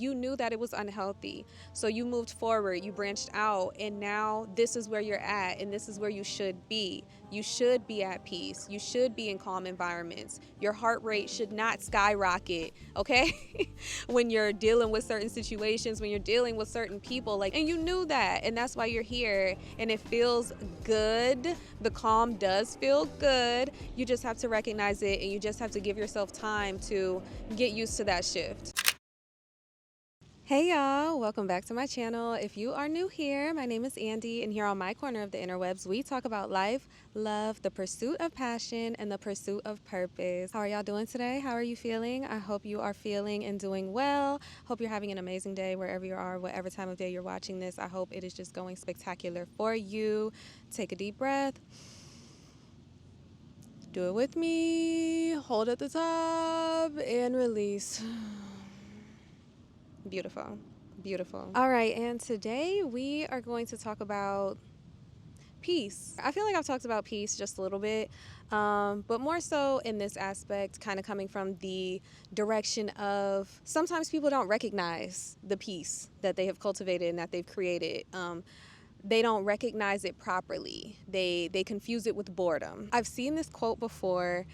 you knew that it was unhealthy. So you moved forward, you branched out, and now this is where you're at, and this is where you should be. You should be at peace. You should be in calm environments. Your heart rate should not skyrocket, okay? When you're dealing with certain situations, when you're dealing with certain people, like, and you knew that, and that's why you're here, and it feels good. The calm does feel good. You just have to recognize it, and you just have to give yourself time to get used to that shift. Hey y'all, welcome back to my channel. If you are new here, my name is Andy, and here on my corner of the interwebs, we talk about life, love, the pursuit of passion, and the pursuit of purpose. How are y'all doing today? How are you feeling? I hope you are feeling and doing well. Hope you're having an amazing day wherever you are, whatever time of day you're watching this. I hope it is just going spectacular for you. Take a deep breath. Do it with me. Hold at the top and release. Beautiful. Beautiful. All right, and today we are going to talk about peace. I feel like I've talked about peace just a little bit, but more so in this aspect, kind of coming from the direction of sometimes people don't recognize the peace that they have cultivated and that they've created. They don't recognize it properly. They confuse it with boredom. I've seen this quote before.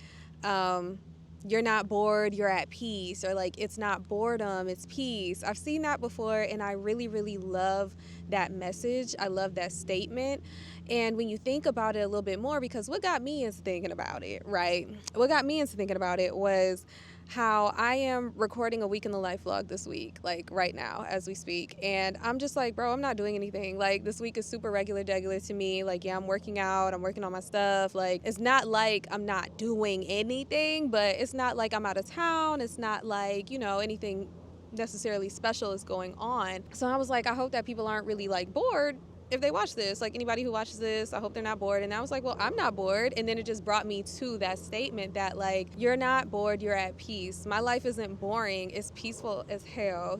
You're not bored, you're at peace, or like, it's not boredom, it's peace. I've seen that before, and I really, really love that message. I love that statement. And when you think about it a little bit more, because what got me into thinking about it, right? What got me into thinking about it was how I am recording a week in the life vlog this week, like right now as we speak. And I'm just like, bro, I'm not doing anything. Like, this week is super regular to me. Like, yeah, I'm working out, I'm working on my stuff. Like, it's not like I'm not doing anything, but it's not like I'm out of town. It's not like, anything necessarily special is going on. So I was like, I hope that people aren't really like bored if they watch this. Like, anybody who watches this, I hope they're not bored. And I was like, well, I'm not bored. And then it just brought me to that statement that, like, you're not bored, you're at peace. My life isn't boring, it's peaceful as hell,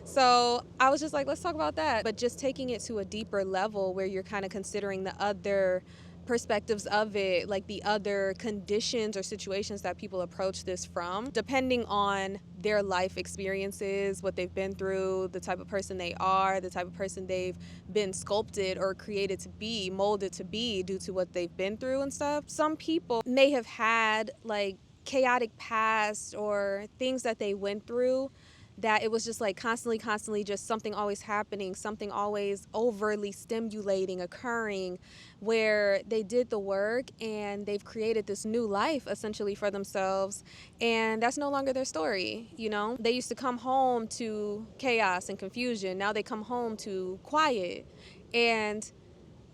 So I was just like, let's talk about that, but just taking it to a deeper level where you're kind of considering the other perspectives of it, like the other conditions or situations that people approach this from, depending on their life experiences, what they've been through, the type of person they are, the type of person they've been sculpted or created to be, molded to be due to what they've been through and stuff. Some people may have had like chaotic past or things that they went through that it was just like constantly just something always happening, something always overly stimulating, occurring, where they did the work and they've created this new life essentially for themselves, and that's no longer their story. They used to come home to chaos and confusion. Now they come home to quiet, and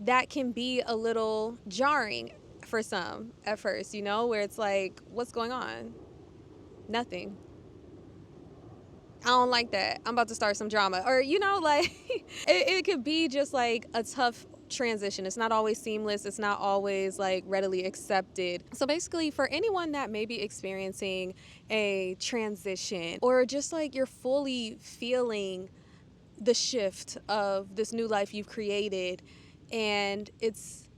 that can be a little jarring for some at first, where it's like, what's going on? Nothing. I don't like that. I'm about to start some drama. Or, like, it could be just like a tough transition. It's not always seamless. It's not always like readily accepted. So basically, for anyone that may be experiencing a transition, or just like you're fully feeling the shift of this new life you've created, and it's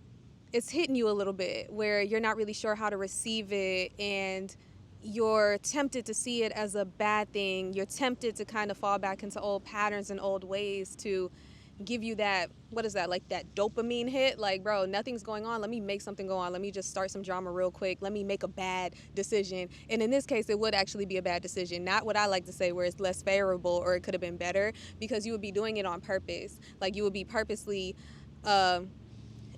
hitting you a little bit where you're not really sure how to receive it, and you're tempted to see it as a bad thing. You're tempted to kind of fall back into old patterns and old ways to give you that, what is that, like that dopamine hit? Like, bro, nothing's going on. Let me make something go on. Let me just start some drama real quick. Let me make a bad decision. And in this case, it would actually be a bad decision. Not what I like to say where it's less favorable or it could have been better, because you would be doing it on purpose. Like, you would be purposely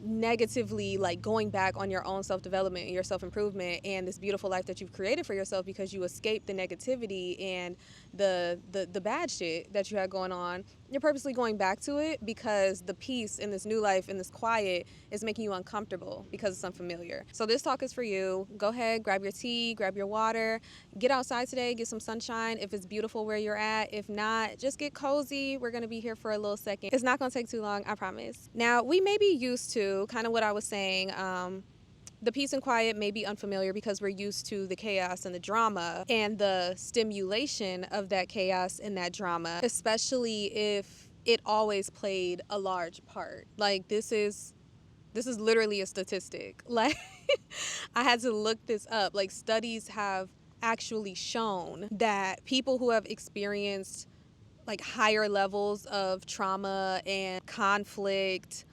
negatively like going back on your own self-development and your self-improvement and this beautiful life that you've created for yourself, because you escaped the negativity and the bad shit that you had going on. You're purposely going back to it because the peace in this new life, in this quiet, is making you uncomfortable because it's unfamiliar. So this talk is for you. Go ahead, grab your tea, grab your water, get outside today, get some sunshine if it's beautiful where you're at. If not, just get cozy. We're gonna be here for a little second. It's not gonna take too long, I promise. Now, we may be used to kind of what I was saying, the peace and quiet may be unfamiliar because we're used to the chaos and the drama and the stimulation of that chaos and that drama, especially if it always played a large part. Like, this is literally a statistic. Like, I had to look this up. Like, studies have actually shown that people who have experienced like higher levels of trauma and conflict,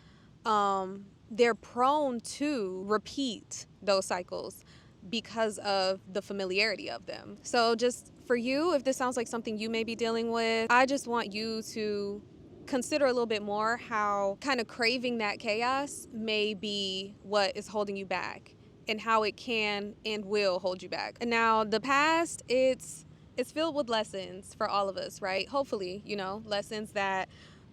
they're prone to repeat those cycles because of the familiarity of them. So just for you, if this sounds like something you may be dealing with, I just want you to consider a little bit more how kind of craving that chaos may be what is holding you back, and how it can and will hold you back. And now the past, it's filled with lessons for all of us, right? Hopefully, lessons that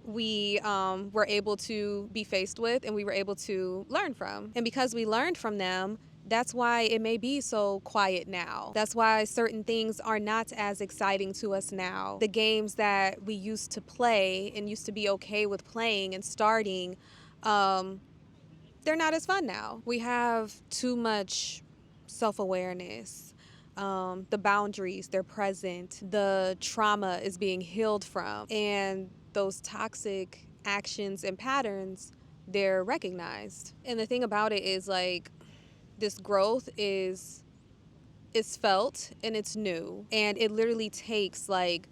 we were able to be faced with and we were able to learn from. And because we learned from them, that's why it may be so quiet now. That's why certain things are not as exciting to us now. The games that we used to play and used to be okay with playing and starting, they're not as fun now. We have too much self-awareness. The boundaries, they're present. The trauma is being healed from. And those toxic actions and patterns, they're recognized. And the thing about it is, like, this growth is felt and it's new. And it literally takes like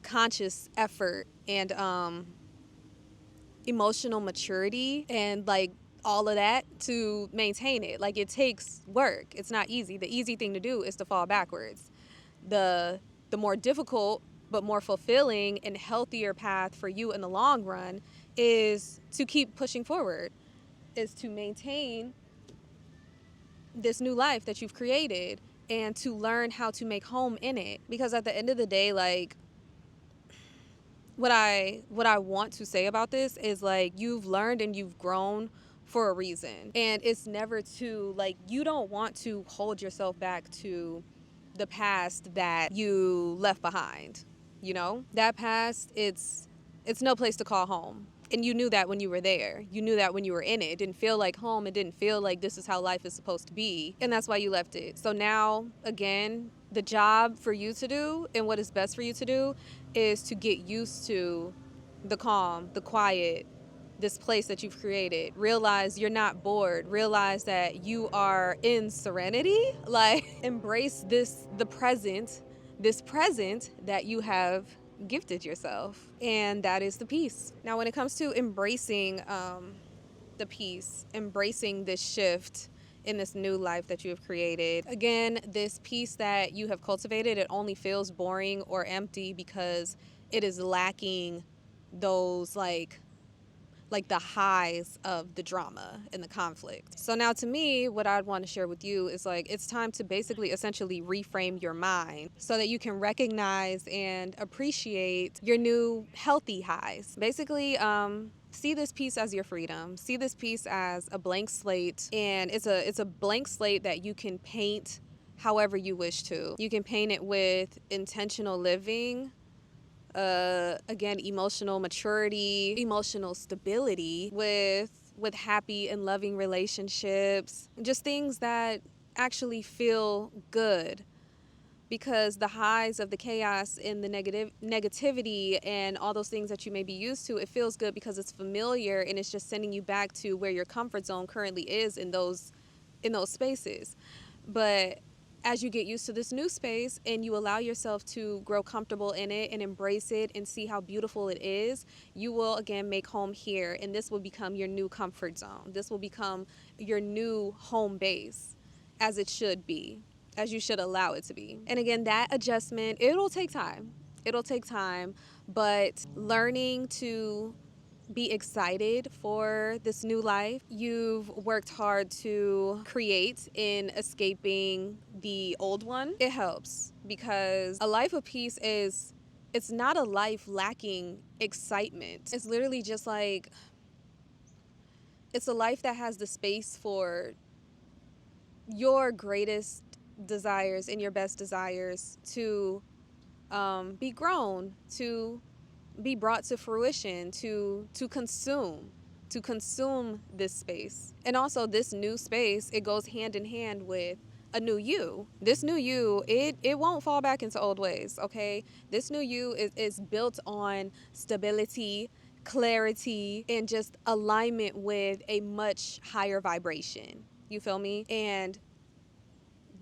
conscious effort and emotional maturity and like all of that to maintain it. Like, it takes work. It's not easy. The easy thing to do is to fall backwards. The more difficult but more fulfilling and healthier path for you in the long run is to keep pushing forward, is to maintain this new life that you've created and to learn how to make home in it. Because at the end of the day, like, what I want to say about this is, like, you've learned and you've grown for a reason. And it's never to, like, you don't want to hold yourself back to the past that you left behind. That past, it's no place to call home. And you knew that when you were there. You knew that when you were in it. It didn't feel like home. It didn't feel like this is how life is supposed to be. And that's why you left it. So now, again, the job for you to do and what is best for you to do is to get used to the calm, the quiet, this place that you've created. Realize you're not bored. Realize that you are in serenity. Like, embrace this present that you have gifted yourself, and that is the peace. Now, when it comes to embracing the peace, embracing this shift in this new life that you have created, again, this peace that you have cultivated, it only feels boring or empty because it is lacking those like the highs of the drama and the conflict. So now, to me, what I'd want to share with you is, like, it's time to basically essentially reframe your mind so that you can recognize and appreciate your new healthy highs. Basically, see this piece as your freedom. See this piece as a blank slate, and it's a blank slate that you can paint however you wish to. You can paint it with intentional living, again, emotional maturity, emotional stability, with happy and loving relationships, just things that actually feel good. Because the highs of the chaos and the negativity and all those things that you may be used to, it feels good because it's familiar and it's just sending you back to where your comfort zone currently is in those spaces. But as you get used to this new space and you allow yourself to grow comfortable in it and embrace it and see how beautiful it is, you will again make home here, and this will become your new comfort zone. This will become your new home base, as it should be, as you should allow it to be. And again, that adjustment, it'll take time. It'll take time, but learning to be excited for this new life you've worked hard to create in escaping the old one, it helps, because a life of peace it's not a life lacking excitement. It's literally just like, it's a life that has the space for your greatest desires and your best desires to be grown, to be brought to fruition, to consume this space. And also, this new space, it goes hand in hand with a new you. This new you, it won't fall back into old ways, okay? This new you is built on stability, clarity, and just alignment with a much higher vibration. You feel me? And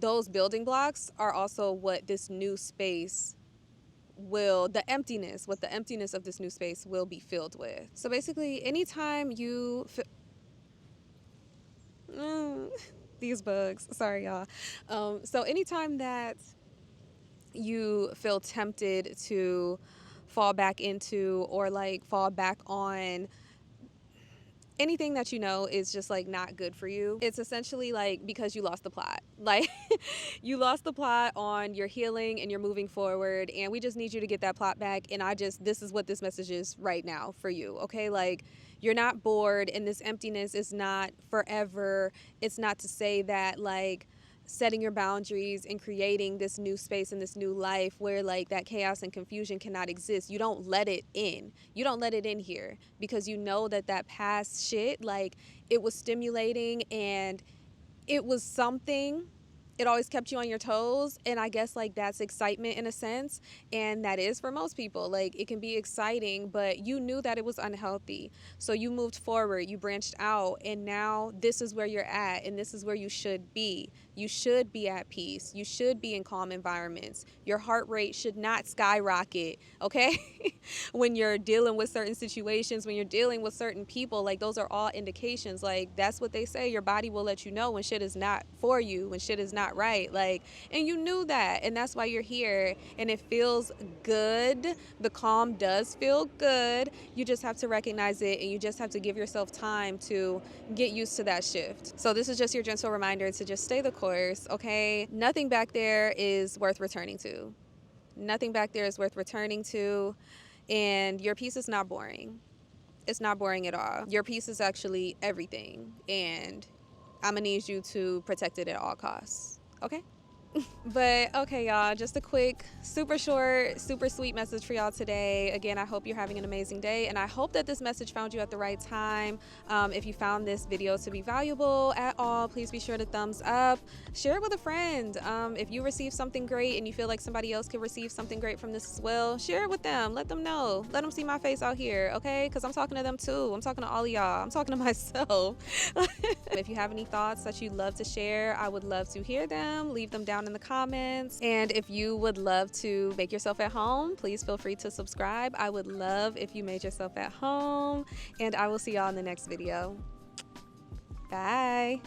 those building blocks are also what this new space will, the emptiness, what the emptiness of this new space will be filled with. So basically, anytime you these bugs, sorry y'all. So anytime that you feel tempted to fall back into, or like fall back on anything that you know is just like not good for you, it's essentially like because you lost the plot. Like you lost the plot on your healing and you're moving forward, and we just need you to get that plot back. And this is what this message is right now for you, okay? Like, you're not bored, and this emptiness is not forever. It's not to say that like setting your boundaries and creating this new space and this new life where like that chaos and confusion cannot exist, you don't let it in. You don't let it in here because you know that that past shit, like, it was stimulating and it was something. It always kept you on your toes, and I guess like that's excitement in a sense, and that is for most people. Like, it can be exciting, but you knew that it was unhealthy, so you moved forward, you branched out, and now this is where you're at, and this is where you should be. You should be at peace. You should be in calm environments. Your heart rate should not skyrocket, okay? When you're dealing with certain situations, when you're dealing with certain people, like, those are all indications. Like, that's what they say, your body will let you know when shit is not for you, when shit is not right. Like, and you knew that, and that's why you're here, and it feels good. The calm does feel good. You just have to recognize it, and you just have to give yourself time to get used to that shift. So this is just your gentle reminder to just stay the course, okay? Nothing back there is worth returning to. Nothing back there is worth returning to, and your peace is not boring. It's not boring at all. Your peace is actually everything, and I'm gonna need you to protect it at all costs, okay? But okay, y'all, just a quick, super short, super sweet message for y'all today. Again, I hope you're having an amazing day, and I hope that this message found you at the right time. If you found this video to be valuable at all, please be sure to thumbs up, share it with a friend. If you receive something great and you feel like somebody else could receive something great from this as well, share it with them. Let them know. Let them see my face out here, okay? Because I'm talking to them too. I'm talking to all of y'all. I'm talking to myself. If you have any thoughts that you'd love to share, I would love to hear them. Leave them down in the comments. And if you would love to make yourself at home, please feel free to subscribe. I would love if you made yourself at home, and I will see y'all in the next video. Bye.